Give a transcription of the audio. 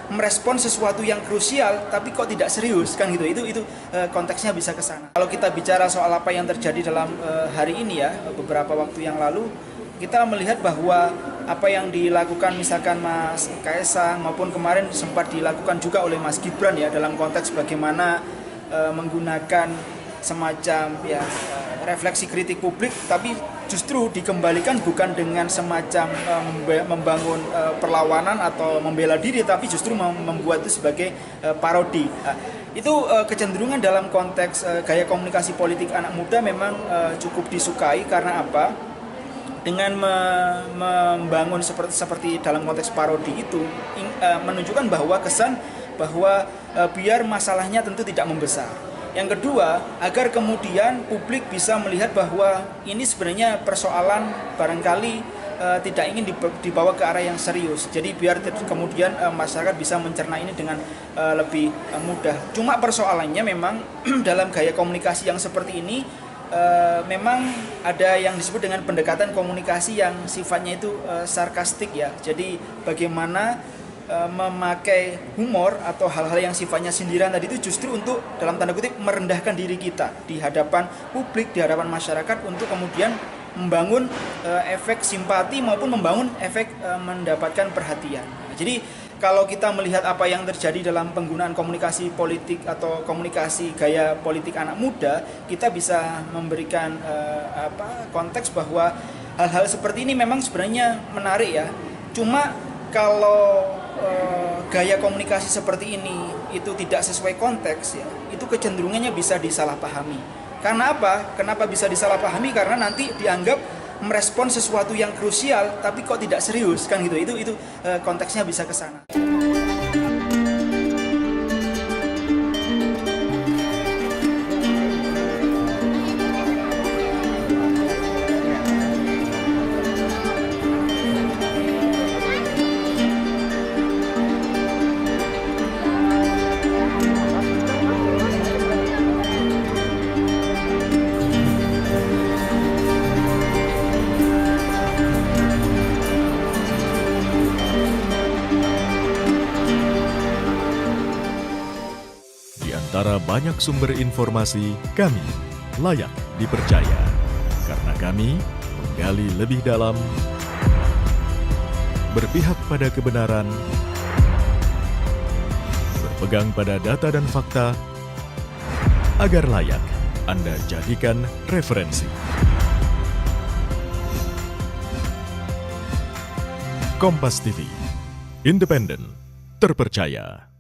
merespon sesuatu yang krusial tapi kok tidak serius kan gitu. Itu konteksnya bisa ke sana. Kalau kita bicara soal apa yang terjadi dalam hari ini ya, beberapa waktu yang lalu kita melihat bahwa apa yang dilakukan misalkan Mas Kaisang maupun kemarin sempat dilakukan juga oleh Mas Gibran ya, dalam konteks bagaimana menggunakan semacam ya refleksi kritik publik, tapi justru dikembalikan bukan dengan semacam membangun perlawanan atau membela diri, tapi justru membuat itu sebagai parodi. Itu kecenderungan dalam konteks gaya komunikasi politik anak muda memang cukup disukai. Karena apa? Dengan membangun seperti dalam konteks parodi itu menunjukkan bahwa kesan bahwa biar masalahnya tentu tidak membesar. Yang kedua, agar kemudian publik bisa melihat bahwa ini sebenarnya persoalan barangkali tidak ingin dibawa ke arah yang serius. Jadi biar kemudian masyarakat bisa mencerna ini dengan lebih mudah. Cuma persoalannya memang dalam gaya komunikasi yang seperti ini memang ada yang disebut dengan pendekatan komunikasi yang sifatnya itu sarkastik ya. Jadi bagaimana memakai humor atau hal-hal yang sifatnya sindiran tadi itu justru untuk dalam tanda kutip merendahkan diri kita di hadapan publik, di hadapan masyarakat, untuk kemudian membangun efek simpati maupun membangun efek mendapatkan perhatian. Jadi kalau kita melihat apa yang terjadi dalam penggunaan komunikasi politik atau komunikasi gaya politik anak muda, kita bisa memberikan konteks bahwa hal-hal seperti ini memang sebenarnya menarik ya. Cuma kalau gaya komunikasi seperti ini itu tidak sesuai konteks ya, itu kecenderungannya bisa disalahpahami. Karena apa? Kenapa bisa disalahpahami? Karena nanti dianggap merespon sesuatu yang krusial tapi kok tidak serius kan gitu. Itu konteksnya bisa ke sana. Antara banyak sumber informasi, kami layak dipercaya karena kami menggali lebih dalam, berpihak pada kebenaran, berpegang pada data dan fakta, agar layak Anda jadikan referensi. Kompas TV, independen, terpercaya.